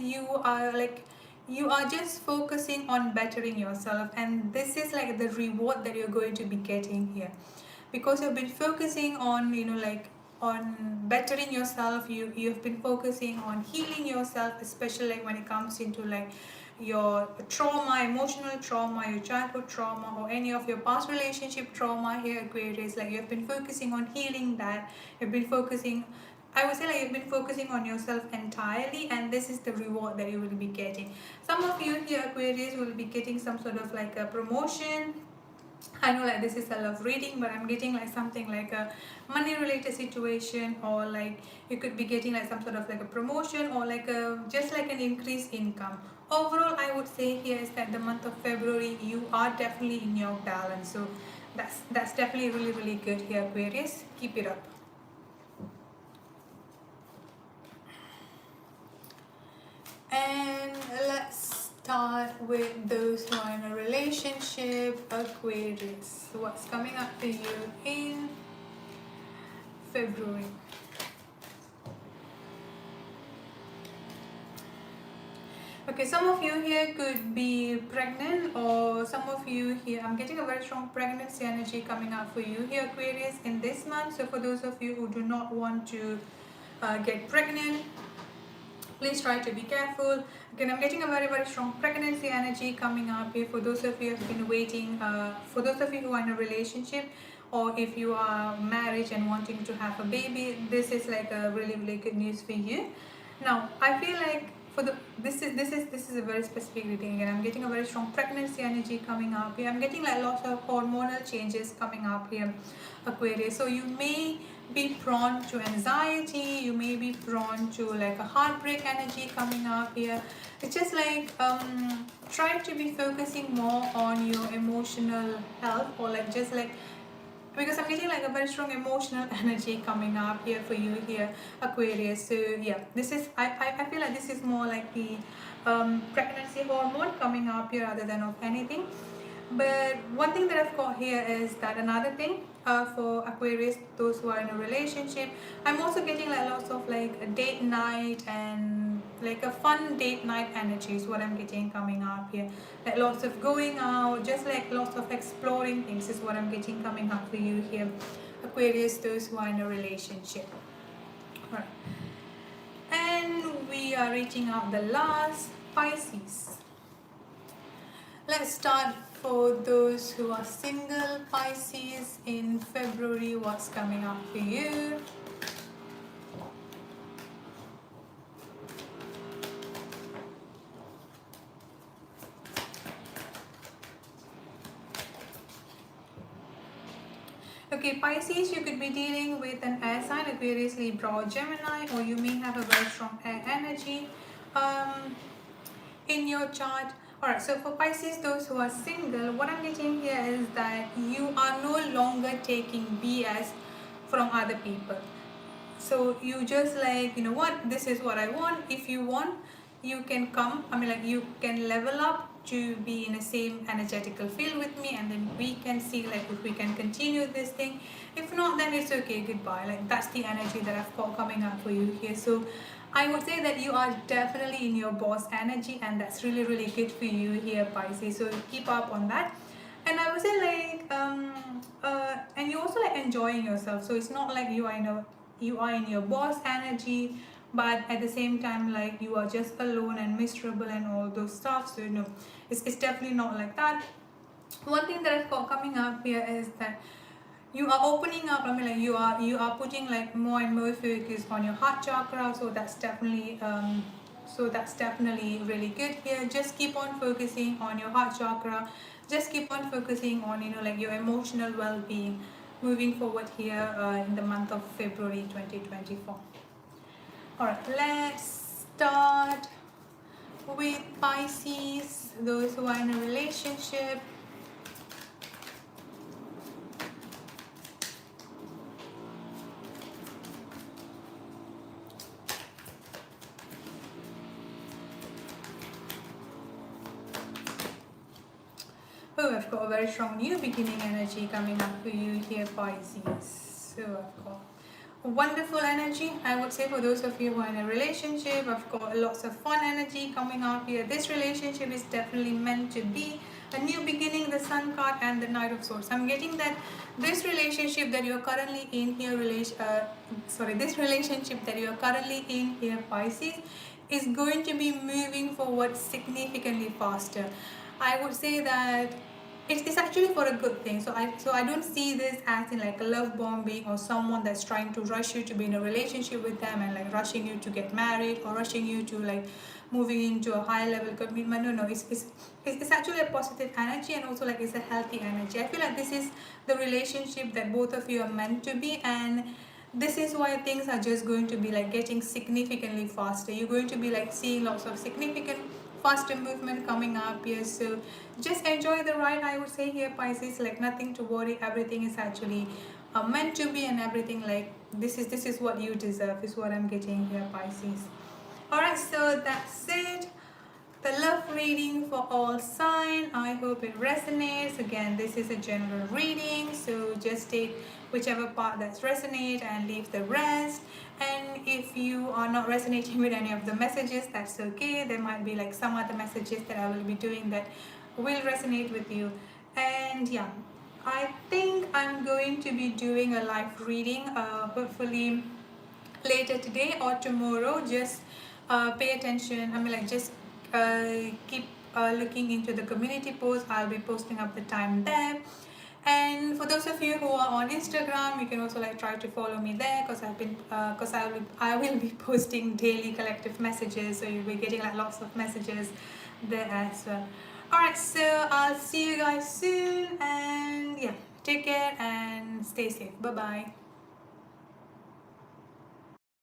Speaker 1: you are just focusing on bettering yourself, and this is like the reward that you're going to be getting here, because you've been focusing on, on bettering yourself. You've been focusing on healing yourself, especially like when it comes into like your trauma, emotional trauma, your childhood trauma, or any of your past relationship trauma here, Aquarius. Like you've been focusing on healing that. You've been focusing, I would say, like you've been focusing on yourself entirely, and this is the reward that you will be getting. Some of you here, Aquarius, will be getting some sort of like a promotion. I know like this is a love reading, but I'm getting like something like a money related situation, or like you could be getting like some sort of like a promotion, or like a just like an increased income. Overall, I would say here is that the month of February, you are definitely in your balance. So that's definitely really good here, Aquarius. Keep it up. And let's start with those who are in a relationship, Aquarius. What's coming up for you in February? Okay, some of you here could be pregnant, or some of you here, I'm getting a very strong pregnancy energy coming out for you here, Aquarius, in this month. So for those of you who do not want to get pregnant, please try to be careful. Again, I'm getting a very strong pregnancy energy coming up here. For those of you who have been waiting, for those of you who are in a relationship, or if you are married and wanting to have a baby, this is like a really good news for you. Now I feel like for the this is a very specific reading. Again, I'm getting a very strong pregnancy energy coming up here. I'm getting like lots of hormonal changes coming up here, Aquarius. So you may be prone to anxiety, you may be prone to like a heartbreak energy coming up here. It's just like try to be focusing more on your emotional health, or like just like, because I'm getting like a very strong emotional energy coming up here for you here, Aquarius. So yeah, this is I feel like this is more like the pregnancy hormone coming up here rather than of anything. But one thing that I've got here is that another thing for Aquarius, those who are in a relationship, I'm also getting like lots of like a date night and like a fun date night energy is what I'm getting coming up here. Like lots of going out, just like lots of exploring things is what I'm getting coming up for you here, Aquarius, those who are in a relationship. Alright. And we are reaching out the last, Pisces. Let's start for those who are single, Pisces, in February, what's coming up for you? Okay, Pisces, you could be dealing with an air sign, Aquarius, Libra, or Gemini, or you may have a very strong air energy in your chart. Alright, so for Pisces, those who are single, what I'm getting here is that you are no longer taking BS from other people. So you just like, you know what, this is what I want. If you want, you can come, I mean like you can level up to be in the same energetical field with me, and then we can see like if we can continue this thing. If not, then it's okay, goodbye. Like that's the energy that I've got coming up for you here. So I would say that you are definitely in your boss energy, and that's really good for you here, Pisces. So keep up on that. And I would say like and you also like enjoying yourself. So it's not like you are in your boss energy, but at the same time like you are just alone and miserable and all those stuff. So you know, it's definitely not like that. One thing that I've got coming up here is that you are opening up. I mean like you are putting like more and more focus on your heart chakra. So that's definitely really good here. Just keep on focusing on your heart chakra. Just keep on focusing on, you know, like your emotional well-being moving forward here in the month of February 2024. Alright, let's start with Pisces, those who are in a relationship. Oh, I've got a very strong new beginning energy coming up for you here, Pisces. So I've got wonderful energy. I would say for those of you who are in a relationship, I've got lots of fun energy coming up here. This relationship is definitely meant to be a new beginning, the Sun card and the Knight of Swords. I'm getting that this relationship that you're currently in here, this relationship that you're currently in here, Pisces, is going to be moving forward significantly faster. I would say that it's actually for a good thing. So I don't see this as in like a love bombing or someone that's trying to rush you to be in a relationship with them and like rushing you to get married or rushing you to like moving into a high level commitment. No, it's actually a positive energy, and also like it's a healthy energy. I feel like this is the relationship that both of you are meant to be, and this is why things are just going to be like getting significantly faster. You're going to be like seeing lots of significant faster movement coming up here. So just enjoy the ride, I would say here, Pisces. Like nothing to worry, everything is actually meant to be, and everything like this is what you deserve is what I'm getting here, Pisces. Alright, so that's it. the love reading for all sign. I hope it resonates. Again, this is a general reading, so just take whichever part that's resonate and leave the rest. And if you are not resonating with any of the messages, that's okay. There might be like some other messages that I will be doing that will resonate with you. And yeah, I think I'm going to be doing a live reading, hopefully later today or tomorrow. Just pay attention. I mean, like, just keep looking into the community post. I'll be posting up the time there. And for those of you who are on Instagram, you can also like try to follow me there, because I will be posting daily collective messages, so you'll be getting like lots of messages there as well. Alright, so I'll see you guys soon, and yeah, take care and stay safe. Bye bye.